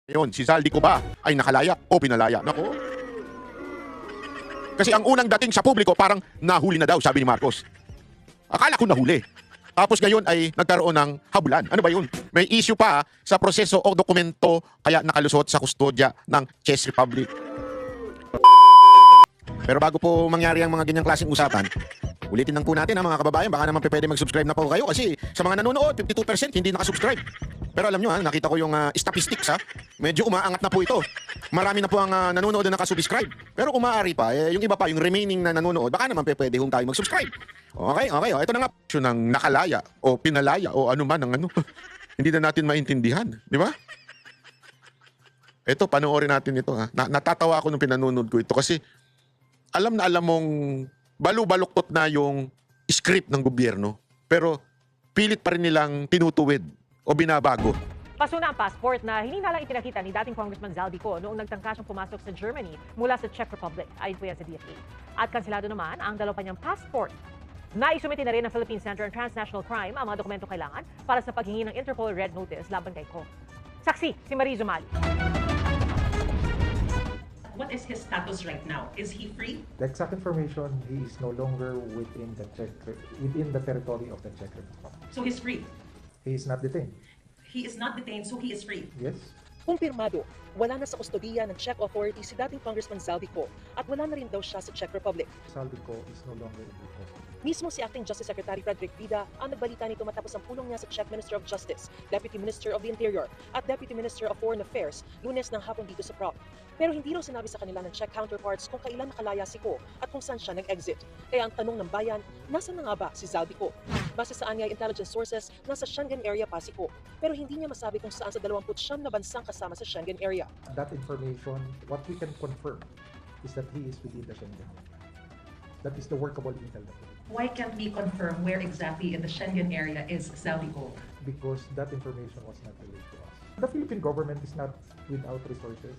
Ngayon, si Zaldico ba ay nakalaya o pinalaya? Nako. Kasi ang unang dating sa publiko, parang nahuli na daw, sabi ni Marcos. Akala ko nahuli. Tapos ngayon ay nagkaroon ng habulan. Ano ba yun? May issue pa sa proseso o dokumento kaya nakalusot sa kustodya ng Czech Republic. Pero bago po mangyari ang mga ganyang klaseng usapan, ulitin lang po natin mga kababayan, baka naman pwede mag-subscribe na po kayo kasi sa mga nanonood, 52% hindi nakasubscribe. Pero alam nyo nakita ko yung statistics medyo umaangat na po ito. Marami na po ang nanonood na nakasubscribe. Pero kung maaari pa, yung iba pa, yung remaining na nanonood, baka naman pwede hong tayo mag-subscribe. Okay. Ito na nga, ng nakalaya o pinalaya o ano man ang ano. Hindi na natin maintindihan, di ba? Ito, panoorin natin ito. Natatawa ako nung pinanonood ko ito kasi alam na alam mong balu-baluktot na yung script ng gobyerno, pero pilit pa rin nilang tinutuwid o binabago. Paso na ang passport na hindi na lang ipinakita ni dating Congressman Zaldico noong nagtangka siyang pumasok sa Germany mula sa Czech Republic, ayon po yan sa DFA. At kanselado naman ang dalawa pa niyang passport. Naisumiti na rin ng Philippine Center on Transnational Crime ang mga dokumentong kailangan para sa paghingi ng Interpol Red Notice laban kay Ko. Saksi, si Marie Zumali. What is his status right now? Is he free? The exact information, he is no longer within the territory of the Czech Republic. So he's free. He is not detained. He is not detained, so he is free. Yes. Kumpirmado, wala na sa kustodiya ng Czech authorities si dating Congressman Zaldico at wala na rin daw siya sa Czech Republic. Zaldico is no longer in the custody. Mismo si Acting Justice Secretary Frederick Vida ang nagbalita nito matapos ang pulong niya sa Czech Minister of Justice, Deputy Minister of the Interior at Deputy Minister of Foreign Affairs Lunes ng hapon dito sa Prague. Pero hindi raw sinabi sa kanila ng Czech counterparts kung kailan nakalaya si Ko at kung saan siya nag-exit. Kaya ang tanong ng bayan, nasaan na nga ba si Zaldico? Base sa anyay intelligence sources, nasa Schengen area pa si Ko. Pero hindi niya masabi kung saan sa 29 na bansang kasama sa Schengen area. That information, what we can confirm is that he is within the Schengen. That is the workable intel that we have. Why can't we confirm where exactly in the Schengen area is Zaldico? Because that information was not relayed to us. The Philippine government is not without resources.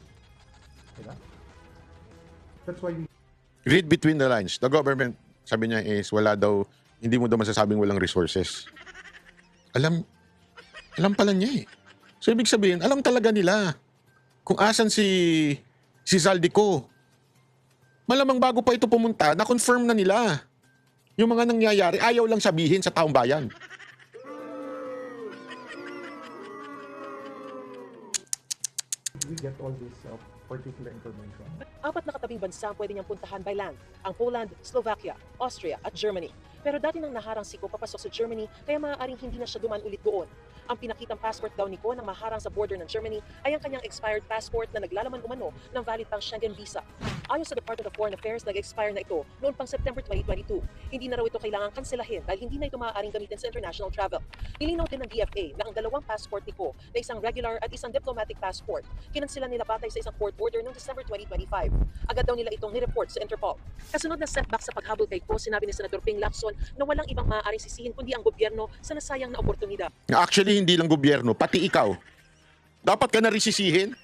Diba? That's why we... Read between the lines. The government, sabi niya is wala daw, hindi mo daw masasabing walang resources. Alam pala niya So ibig sabihin, alam talaga nila kung asan si Zaldico. Malamang bago pa ito pumunta, na-confirm na nila yung mga nangyayari. Ayaw lang sabihin sa taong bayan. We get all this particular information. Apat na katabing bansa ang pwede niyang puntahan by land, ang Poland, Slovakia, Austria at Germany. Pero dati nang naharang si Ko papasok sa Germany kaya maaaring hindi na siya duman ulit doon. Ang pinakitang passport daw ni Ko nang maharang sa border ng Germany ay ang kanyang expired passport na naglalaman umano ng valid pang Schengen visa. Ayon sa Department of Foreign Affairs, nag-expire na ito noon pang September 2022. Hindi na raw ito kailangang kanselahin dahil hindi na ito maaaring gamitin sa international travel. Nilinaw din ng DFA na ang dalawang passport ni Ko na isang regular at isang diplomatic passport, kinansela nila batay sa isang court order noong December 2025. Agad daw nila itong nireport sa Interpol. Kasunod na setback sa paghabol kay Ko, sinabi ni Senator Ping Lacson na walang ibang maaaring sisihin kundi ang gobyerno sa nasayang na oportunidad. Actually, hindi lang gobyerno, pati ikaw. Dapat ka na rin sisihin.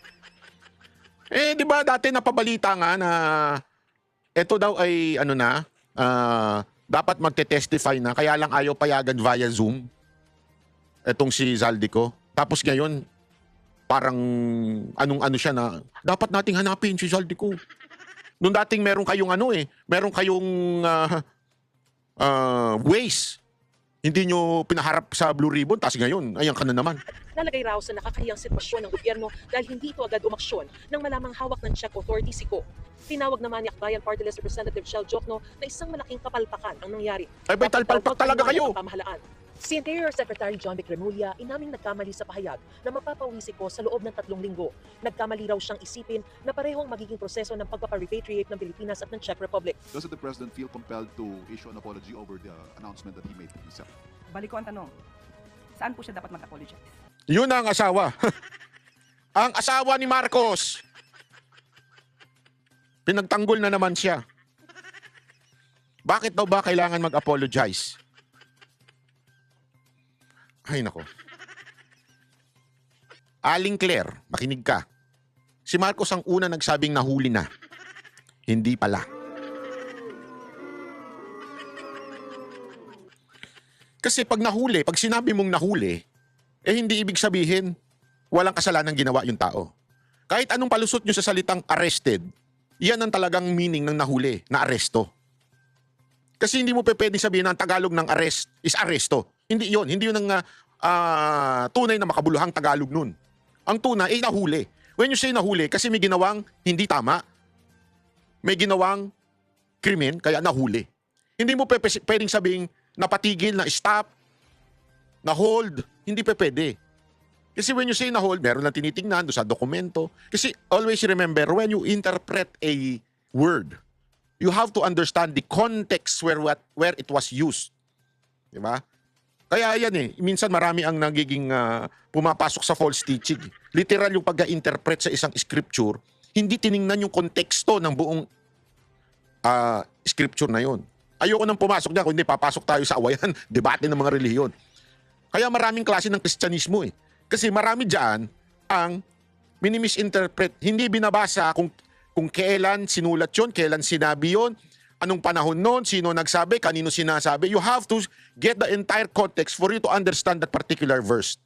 Di ba dati napabalita nga na ito daw ay dapat magte-testify na kaya lang ayaw payagan via Zoom etong si Zaldico. Tapos ngayon, parang anong siya na dapat nating hanapin si Zaldico. Noong dating meron kayong meron kayong ways. Hindi nyo pinaharap sa Blue Ribbon, tapos ngayon, ayan ka na naman. Nalagay raw sa nakakahiyang sitwasyon ng gobyerno dahil hindi ito agad umaksyon nang malamang hawak ng Czech authority si Ko. Tinawag naman ni Akbayan Party List Representative Shell Jokno na isang malaking kapalpakan ang nangyari. Ay, talpalpak talaga kayo. Si Interior Secretary John Vic Remulla inaming nagkamali sa pahayag na mapapawi si Ko sa loob ng 3 linggo. Nagkamali raw siyang isipin na parehong magiging proseso ng pagpaparepatriate ng Pilipinas at ng Czech Republic. Doesn't the President feel compelled to issue an apology over the announcement that he made himself? Balik ko ang tanong, saan po siya dapat mag-apologize? Yun ang asawa. Ang asawa ni Marcos. Pinagtanggol na naman siya. Bakit daw ba kailangan mag-apologize? Ay, nako. Aling Claire, makinig ka. Si Marcos ang una nagsabing nahuli na. Hindi pala. Kasi pag sinabi mong nahuli, hindi ibig sabihin walang kasalanan ginawa yung tao. Kahit anong palusot nyo sa salitang arrested, yan ang talagang meaning ng nahuli, na aresto. Kasi hindi mo pwedeng sabihin na ang Tagalog ng arrest is aresto. Hindi yun. Hindi yun ang tunay na makabuluhang Tagalog nun. Ang tunay ay nahuli. When you say nahuli, kasi may ginawang hindi tama, may ginawang krimen, kaya nahuli. Hindi mo pwedeng sabing napatigil, na stop, na hold. Hindi pwede. Kasi when you say na hold, meron lang tinitingnan doon sa dokumento. Kasi always remember, when you interpret a word, you have to understand the context where it was used. Diba? Kaya yan minsan marami ang nagiging pumapasok sa false teaching. Literal yung pag-interpret sa isang scripture, hindi tiningnan yung konteksto ng buong scripture na yun. Ayoko nang pumasok dyan, kundi papasok tayo sa awayan, debate ng mga relihiyon. Kaya maraming klase ng Kristyanismo Kasi marami dyan ang minimisinterpret, hindi binabasa kung kailan sinulat yun, kailan sinabi yun, anong panahon nun, sino nagsabi, kanino sinasabi. You have to get the entire context for you to understand that particular verse.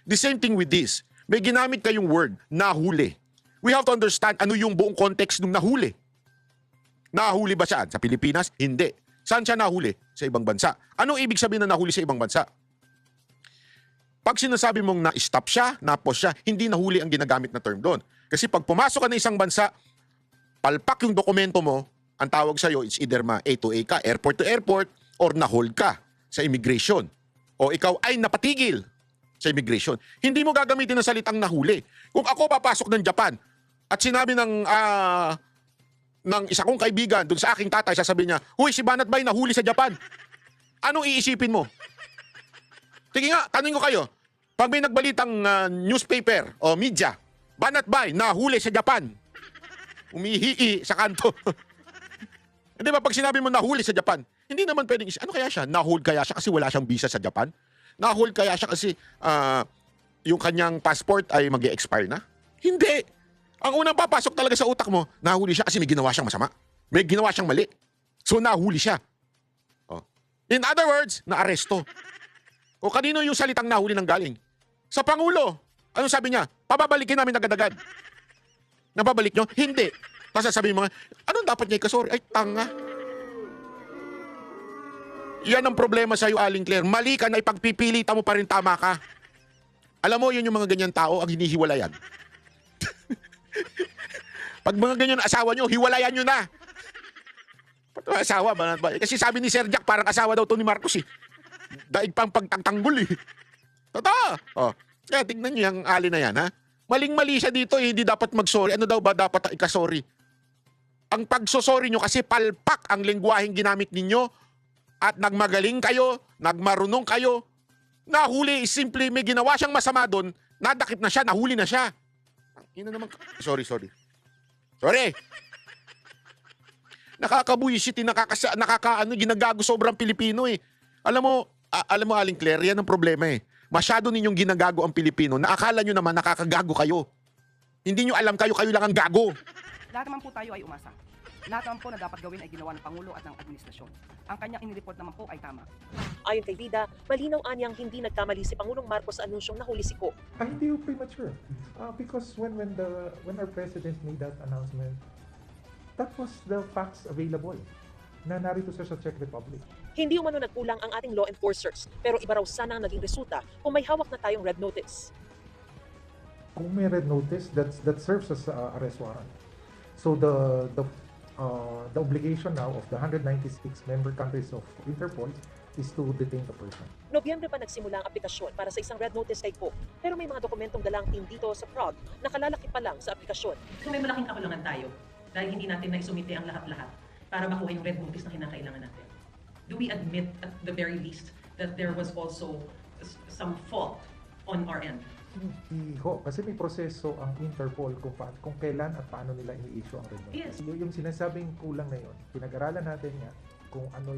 The same thing with this. May ginamit kayong word, nahuli. We have to understand ano yung buong context ng nahuli. Nahuli ba saan? Sa Pilipinas? Hindi. Saan siya nahuli? Sa ibang bansa. Anong ibig sabihin na nahuli sa ibang bansa? Pag sinasabi mong na-stop siya, na-pause siya, hindi nahuli ang ginagamit na term doon. Kasi pag pumasok ka ng isang bansa, palpak yung dokumento mo, ang tawag sa'yo, it's either A to A ka, airport to airport, or na-hold ka sa immigration. O ikaw ay napatigil sa immigration. Hindi mo gagamitin ang salitang nahuli. Kung ako papasok ng Japan, at sinabi ng isa kong kaibigan doon sa aking tatay, sasabihin niya, "Huy, si Banat Bay nahuli sa Japan." Anong iisipin mo? Sige nga, tanong ko kayo. Pag may nagbalitang newspaper o media, Banat Bay nahuli sa Japan. Umihii sa kanto. Hindi ba pag sinabi mo nahuli sa Japan, hindi naman pwedeng ano kaya siya? Nahold kaya siya kasi wala siyang visa sa Japan? Nahold kaya siya kasi yung kanyang passport ay mag-e-expire na? Hindi. Ang unang papasok talaga sa utak mo, nahuli siya kasi may ginawa siyang masama. May ginawa siyang mali. So nahuli siya. Oh. In other words, naaresto. O kanino yung salitang nahuli nang galing? Sa Pangulo. Anong sabi niya? Pababalikin namin agad-agad. Nababalik nyo? Hindi. Tapos sasabihin mga, anong dapat niya ikasori? Ay, tanga. Yan ang problema sa'yo, Aling Claire. Mali ka na ipagpipilitan mo pa rin tama ka. Alam mo, yun yung mga ganyan tao ang hinihiwalayan. Pag mga ganyan asawa nyo, hiwalayan nyo na. Asawa ba? Kasi sabi ni Sir Jack, parang asawa daw to ni Marcos Daig pang pagtangtanggol Totoo. Oh. Kaya tignan nyo yung Ali na yan, ha? Maling-mali siya dito, hindi dapat mag-sorry. Ano daw ba dapat ikasorry? Ang pagsosorry nyo kasi palpak ang lengguwaheng ginamit ninyo at nagmagaling kayo, nagmarunong kayo. Nahuli, simple may ginawa siyang masama doon, nadakip na siya, nahuli na siya. Ina naman. Sorry. Nakakabuisit, ginagago sobrang Pilipino Alam mo Aling Claire, yan ang problema Masyado ninyong ginagago ang Pilipino na akala nyo naman nakakagago kayo. Hindi nyo alam kayo lang ang gago. Lahat naman po tayo ay umasa. Lahat naman po na dapat gawin ay ginawa ng Pangulo at ng administrasyon. Ang kanyang inireport naman po ay tama. Ayon kay Vida, malinaw anyang hindi nagkamali si Pangulong Marcos sa anunsyong nahuli si Ko. Hindi yung premature. Because when our president made that announcement, that was the facts available na narito sa Czech Republic. Hindi umano nagkulang ang ating law enforcers, pero iba raw sana ang naging resulta kung may hawak na tayong red notice. Kung may red notice, that serves as arrest warrant. So the obligation now of the 196 member countries of Interpol is to detain the person. Nobyembre pa nagsimula ang aplikasyon para sa isang red notice kay Ko, pero may mga dokumentong dalang team dito sa Prague na kalalaki pa lang sa aplikasyon. So may malaking kakulangan tayo dahil hindi natin naisumite ang lahat-lahat para makuha yung red notice na kinakailangan natin. Do we admit at the very least that there was also some fault on our end? Hindi ho, kasi may proseso ang Interpol kung kailan at paano nila ini-issue ang red notice. Yes. Yung sinasabing kulang na yon, pinag-aralan natin nga kung ano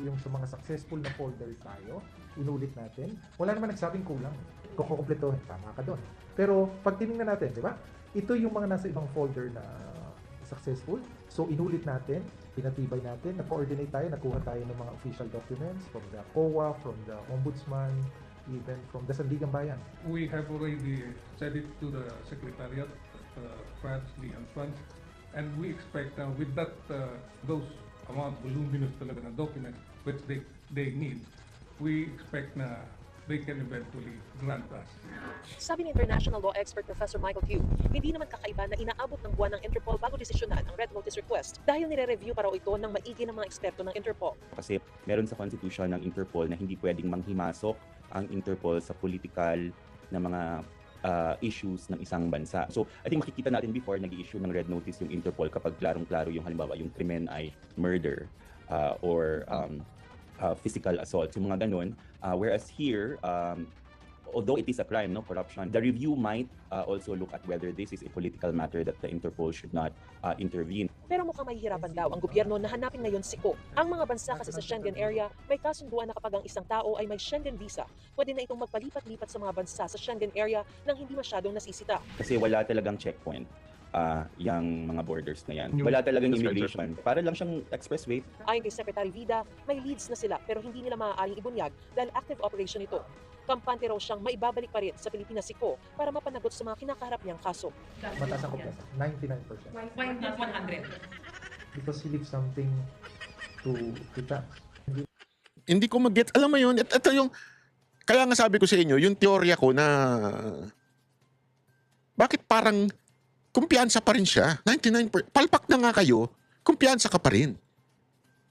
yung sa mga successful na folder tayo, inulit natin. Wala naman nagsabing kulang. Kung kukumpletuhin, tama ka doon. Pero pag tinignan natin, di ba? Ito yung mga nasa ibang folder na successful. So inulit natin, pinatibay natin, nag-coordinate tayo, nakuha tayo ng mga official documents from the COA, from the Ombudsman, even from the Sandigan Bayan. We have already sent it to the Secretariat of France, Lian France, and we expect with that those amount voluminous talaga na documents which they need, we expect na they can eventually grant us. Sabi ni international law expert Professor Michael Pugh, hindi naman kakaiba na inaabot ng buwan ng Interpol bago desisyonan ang Red Notice request dahil nire-review para ito ng maigi ng mga eksperto ng Interpol. Kasi meron sa constitution ng Interpol na hindi pwedeng manghimasok ang Interpol sa political na mga issues ng isang bansa. So, I think makikita natin before nag-i-issue ng red notice yung Interpol kapag klarong-klaro yung halimbawa yung krimen ay murder or physical assault, yung mga ganun. Whereas here, although it is a crime, no, corruption, the review might also look at whether this is a political matter that the Interpol should not intervene. Pero mukhang mahihirapan daw ang gobyerno na hanapin ngayon si Ko. Ang mga bansa kasi sa Schengen area, may kasunduan na kapag ang isang tao ay may Schengen visa, pwede na itong magpalipat-lipat sa mga bansa sa Schengen area nang hindi masyadong nasisita. Kasi wala talagang checkpoint yung mga borders na yan. Wala talagang immigration. Para lang siyang expressway. Ayon kay Secretary Vida, may leads na sila pero hindi nila maaaring ibunyag dahil active operation ito. Kampante raw siyang maibabalik pa rin sa Pilipinas si Ko para mapanagot sa mga kinakaharap niyang kaso. Mataas ang kumpiyansa, 99%. Why not 100? Because he leaves something to chance. Hindi ko mag-get. Alam mo yun, ito yung, kaya nga sabi ko sa inyo, yung teorya ko na, bakit parang kumpiyansa pa rin siya? 99%. Palpak na nga kayo, kumpiyansa ka pa rin.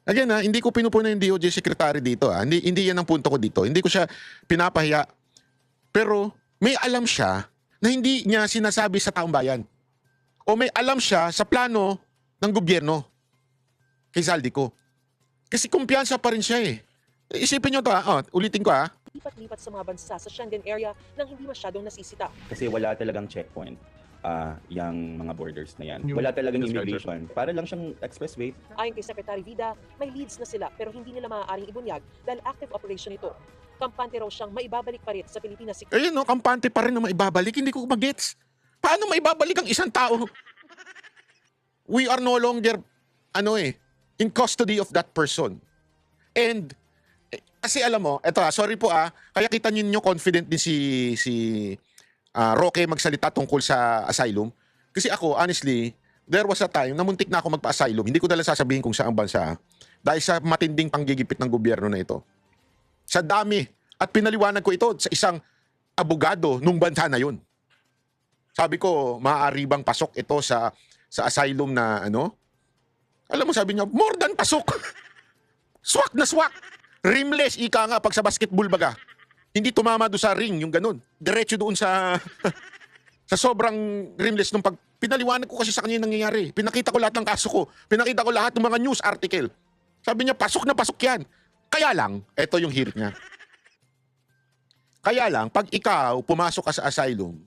Again, hindi ko pinupuna yung DOJ secretary dito. Hindi yan ang punto ko dito. Hindi ko siya pinapahiya. Pero may alam siya na hindi niya sinasabi sa taong bayan. O may alam siya sa plano ng gobyerno kay Zaldico. Kasi kumpiyansa pa rin siya eh. Isipin nyo to ulitin ko Lipat-lipat sa mga bansa sa Schengen area nang hindi masyadong nasisita. Kasi wala talagang checkpoint yung mga borders na yan. Wala talagang immigration. Para lang siyang expressway. Ayon kay Secretary Vida, may leads na sila pero hindi nila maaaring ibunyag dahil active operation ito. Kampante raw siyang maibabalik pa rin sa Pilipinas si Ayun kampante pa rin na maibabalik. Hindi ko magets. Paano maibabalik ang isang tao? We are no longer, in custody of that person. And, kasi alam mo, sorry po kaya kita ninyo confident din si Roque magsalita tungkol sa asylum. Kasi ako, honestly, there was a time na muntik na ako magpa-asylum. Hindi ko na lang sasabihin kung saang bansa. Dahil sa matinding panggigipit ng gobyerno na ito. Sa dami. At pinaliwanag ko ito sa isang abogado nung bansa na yun. Sabi ko, maaari bang pasok ito sa asylum na Alam mo, sabi niya, more than pasok. Swak na swak. Rimless, ika nga, pag sa basketball baga. Hindi tumama doon sa ring, yung ganun. Diretso doon sa sa sobrang rimless nung pinaliwanag ko kasi sa kanya yung nangyayari. Pinakita ko lahat ng kaso ko. Pinakita ko lahat ng mga news article. Sabi niya, pasok na pasok yan. Kaya lang, eto yung hirit niya. Kaya lang, pag ikaw pumasok ka sa asylum,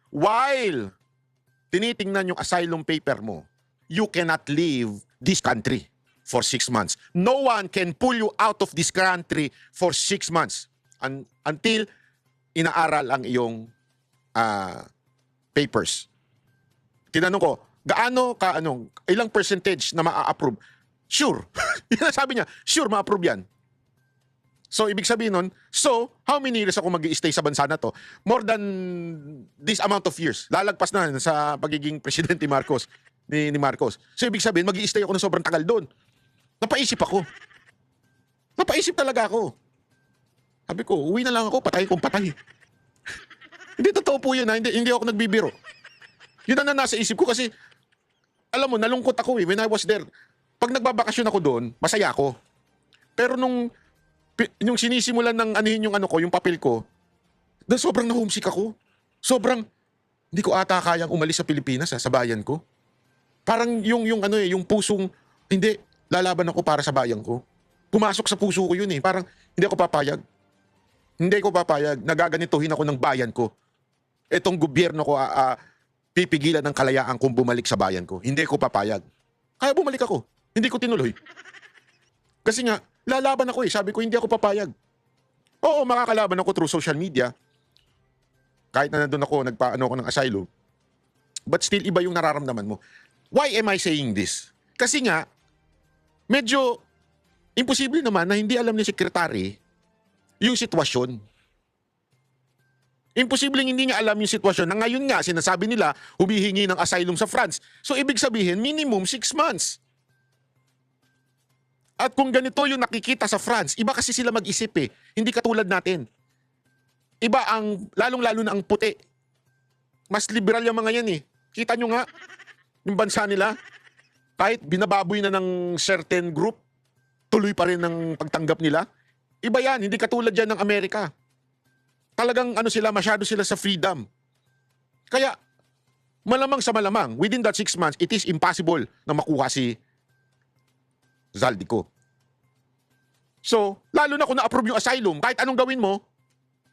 while tinitingnan yung asylum paper mo, you cannot leave this country for 6 months. No one can pull you out of this country for 6 months. Until inaaral ang iyong papers. Tinanong ko, ilang percentage na ma-approve? Sure. Yan sabi niya, sure ma-approve yan. So, ibig sabihin nun, how many years ako mag-i-stay sa bansa na to? More than this amount of years. Lalagpas na sa pagiging presidente ni Marcos. So, ibig sabihin, mag-i-stay ako ng sobrang tagal doon. Napaisip ako. Napaisip talaga ako. Sabi ko, uwi na lang ako, patay kung patay. Hindi totoo po yun hindi ako nagbibiro. Yun ang nasa isip ko kasi, alam mo, nalungkot ako when I was there. Pag nagbabakasyon ako doon, masaya ako. Pero nung sinisimulan ng yung papel ko, sobrang na-homesick ako. Sobrang, hindi ko ata kayang umalis sa Pilipinas sa bayan ko. Parang yung pusong, hindi, lalaban ako para sa bayan ko. Pumasok sa puso ko yun Parang, hindi ako papayag. Hindi ko papayag, nagaganituhin ako ng bayan ko. Etong gobyerno ko, pipigilan ng kalayaan kung bumalik sa bayan ko. Hindi ko papayag. Kaya bumalik ako. Hindi ko tinuloy. Kasi nga, lalaban ako Sabi ko, hindi ako papayag. Oo, makakalaban ako through social media. Kahit na nandun ako, nagpaano ako ng asylum. But still, iba yung nararamdaman mo. Why am I saying this? Kasi nga, medyo imposible naman na hindi alam ni sekretary yung sitwasyon Imposibleng hindi niya alam yung sitwasyon na ngayon nga sinasabi nila humihingi ng asylum sa France. So ibig sabihin minimum 6 months. At kung ganito yung nakikita sa France, iba kasi sila mag-isip eh. Hindi katulad natin. Iba ang, lalong-lalo na ang puti. Mas liberal yung mga yan eh. Kita nyo nga, yung bansa nila, kahit binababoy na ng certain group, tuloy pa rin ng pagtanggap nila. Iba yan, hindi katulad yan ng Amerika. Talagang ano sila, masyado sila sa freedom. Kaya, malamang sa malamang, within that 6 months, it is impossible na makuha si Zaldico. So, lalo na kung na-approve yung asylum, kahit anong gawin mo,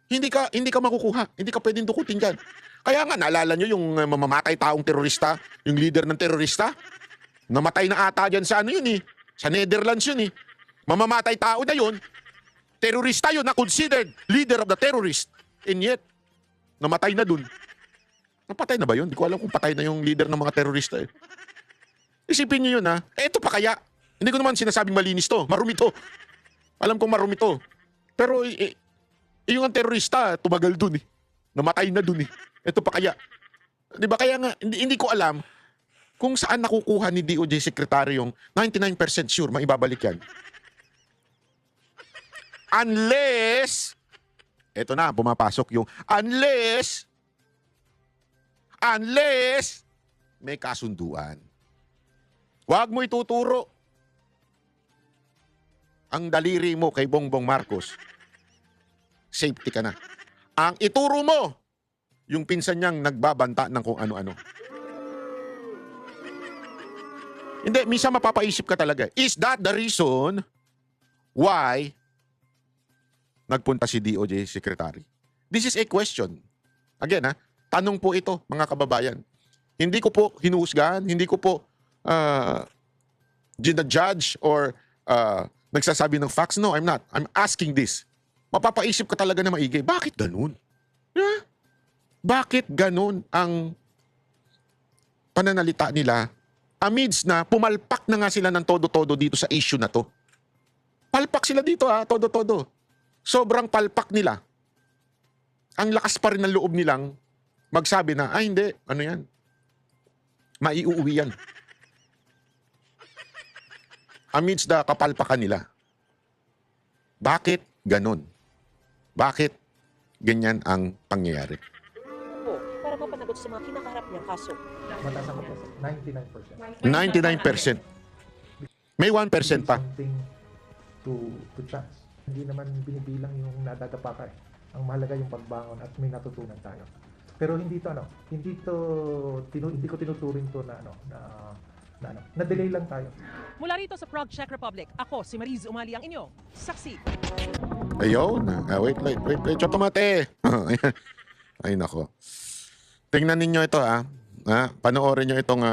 hindi ka makukuha. Hindi ka pwedeng dukutin dyan. Kaya nga, naalala nyo yung mamamatay taong terorista, yung leader ng terorista? Namatay na ata dyan sa ano yun eh. Sa Netherlands yun eh. Mamamatay tao na yun. Terorista yun na considered leader of the terrorist. And yet, namatay na dun. Napatay na ba yun? Hindi ko alam kung patay na yung leader ng mga terorista eh. Isipin nyo yun ha. Eto pa kaya. Hindi ko naman sinasabing malinis to. Marumi to. Alam kong marumi to. Pero yung ang terorista, tumagal dun eh. Namatay na dun eh. Ito pa kaya. Di ba kaya nga, hindi ko alam kung saan nakukuha ni DOJ Secretary yung 99% sure maibabalik yan. Unless, eto na, pumapasok yung unless may kasunduan. Huwag mo ituturo ang daliri mo kay Bongbong Marcos. Safety ka na. Ang ituro mo, yung pinsan niyang nagbabanta ng kung ano-ano. Hindi, minsan mapapaisip ka talaga. Is that the reason why nagpunta si DOJ Secretary? This is a question. Again, tanong po ito, mga kababayan. Hindi ko po hinuhusgahan, hindi ko po ginajudge or nagsasabi ng facts. No, I'm not. I'm asking this. Mapapaisip ka talaga na maigi. Bakit ganun? Yeah? Bakit ganun ang pananalita nila amidst na pumalpak na nga sila ng todo-todo dito sa issue na to? Palpak sila dito todo-todo. Sobrang palpak nila. Ang lakas pa rin ng loob nilang magsabi na, hindi, ano yan? Maiuwi yan. Amidst the kapalpakan nila. Bakit ganun? Bakit ganyan ang pangyayari? Para mapanagot sa mga kinakaharap niyang kaso. Mataas ang mataas. 99%. May 1% pa. Something to chance. Hindi naman binibilang yung nadadapa ka eh. Ang mahalaga yung pagbangon at may natutunan tayo. Pero hindi ko tinuturing to na delay lang tayo. Mula rito sa Prague, Czech Republic, ako si Mariz Umali ang inyong saksi. Ayun. Wait. Chotomate. Ay, nako. Tingnan ninyo ito, panoorin nyo itong...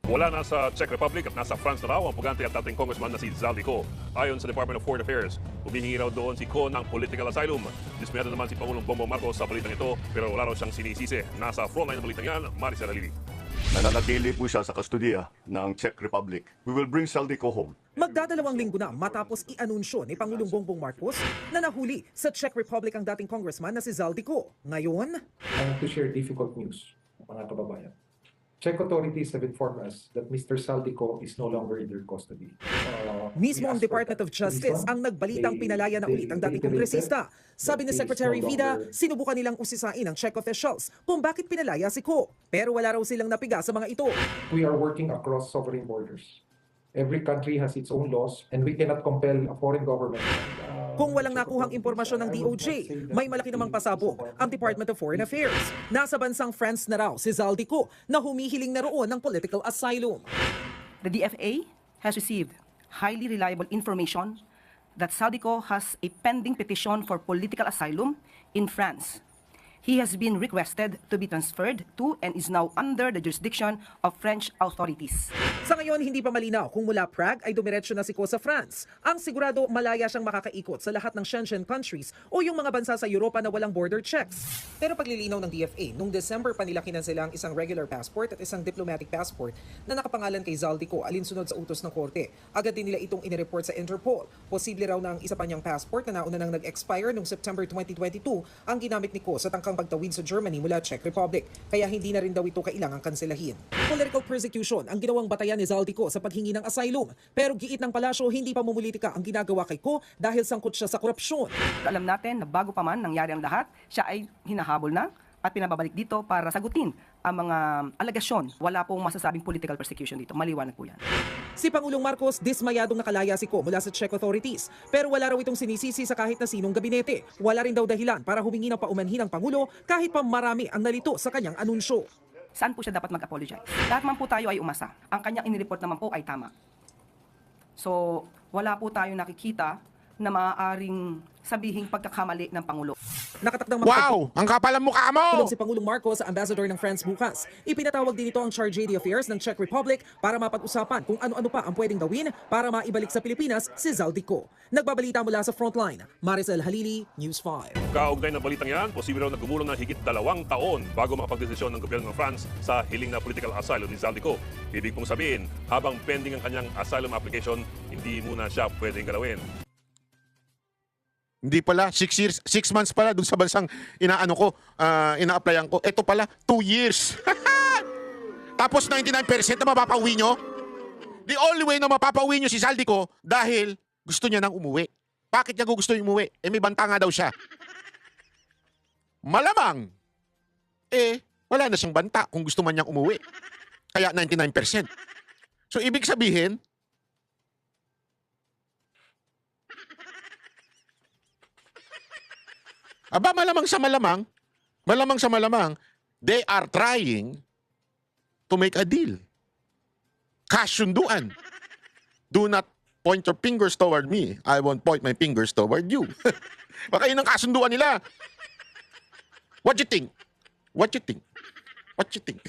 Wala na sa Czech Republic at nasa France na raw ang pugante at dating congressman na si Zaldico. Ayon sa Department of Foreign Affairs, humihingi raw doon si Ko ng political asylum. Dismayado naman si Pangulong Bongbong Marcos sa balitang ito, pero wala raw siyang sinisisi. Nasa frontline ng balitang yan, Maricel Alili. Nananatili po siya sa kustodiya ng Czech Republic. We will bring Zaldico home. Magdadalawang linggo na matapos i-anunsyo ni Pangulong Bongbong Marcos na nahuli sa Czech Republic ang dating congressman na si Zaldico. Ngayon, I want to share difficult news, mga kababayan. Czech authorities have informed us that Mr. Zaldico is no longer in their custody. mismo ang Department of Justice ang nagbalitang pinalaya na ulit ang dating kongresista. Sabi ni Secretary Vida, sinubukan nilang usisain ang Czech officials kung bakit pinalaya si Ko. Pero wala raw silang napiga sa mga ito. We are working across sovereign borders. Every country has its own laws and we cannot compel a foreign government. Kung walang nakuhang impormasyon ng DOJ, may malaki namang pasabog ang Department of Foreign Affairs. Nasa bansang France na raw si Zaldico na humihiling na roon ng political asylum. The DFA has received highly reliable information that Zaldico has a pending petition for political asylum in France. He has been requested to be transferred to and is now under the jurisdiction of French authorities. Sa ngayon, hindi pa malinaw kung mula Prague ay dumiretso na si Ko sa France. Ang sigurado, malaya siyang makakaikot sa lahat ng Schengen countries o yung mga bansa sa Europa na walang border checks. Pero paglilinaw ng DFA, noong December pa nila kinanselang isang regular passport at isang diplomatic passport na nakapangalan kay Zaldico alinsunod sa utos ng korte. Agad din nila itong inireport sa Interpol. Posible raw na ang isa pa niyang passport na nauna nang nag-expire noong September 2022 ang ginamit ni Ko sa tangkang pagtawid sa Germany mula Czech Republic. Kaya hindi na rin daw ito kailangang kanselahin. Political persecution ang ginawang batayan ni Zaldico sa paghingi ng asylum. Pero giit ng palasyo, hindi pa mumulitika ang ginagawa kay Ko dahil sangkot siya sa korupsyon. Alam natin na bago pa man nangyari ang lahat, siya ay hinahabol na at pinababalik dito para sagutin ang mga alegasyon. Wala pong masasabing political persecution dito. Maliwanag po yan. Si Pangulong Marcos, dismayadong nakalaya si Ko mula sa Czech authorities. Pero wala raw itong sinisisi sa kahit na sinong gabinete. Wala rin daw dahilan para humingi ng paumanhin ng Pangulo kahit pa marami ang nalito sa kanyang anunsyo. Saan po siya dapat mag-apologize? Lahat man po tayo ay umasa. Ang kanyang inireport naman po ay tama. So, wala po tayo nakikita na maaaring sabihing pagkakamali ng Pangulo. Nakatakdang Wow! Ang kapal ang mukha mo! Tulong si Pangulong Marcos sa ambassador ng France bukas. Ipinatawag din ito ang Chargé d'Affaires ng Czech Republic para mapag-usapan kung ano-ano pa ang pwedeng gawin para maibalik sa Pilipinas si Zaldico. Nagbabalita mula sa Frontline, Maricel Halili, News 5. Kaugnay ng balitang yan, posible raw na gumulong ng higit 2 taon bago makapagdesisyon ng gobyerno ng France sa hiling na political asylum ni Zaldico. Ibig pong sabihin, habang pending ang kanyang asylum application, hindi muna siya pwedeng galawin. Hindi pala, 6 months pala dun sa bansang ina-applyan ko. Ito pala, 2 years. Tapos 99% na mapapauwi nyo. The only way na mapapauwi nyo si Zaldico dahil gusto niya nang umuwi. Bakit niya gusto yung umuwi? May banta nga daw siya. Malamang. Wala na siyang banta kung gusto man niyang umuwi. Kaya 99%. So, ibig sabihin, malamang sa malamang, they are trying to make a deal. Kasunduan. Do not point your fingers toward me. I won't point my fingers toward you. Baka yun ang kasunduan nila. What you think? What you think? What you think?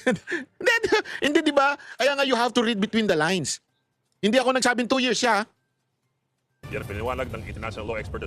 Hindi, di ba? Kaya nga you have to read between the lines. Hindi ako nagsabing 2 years siya. Yan ang piniwanag ng international law expert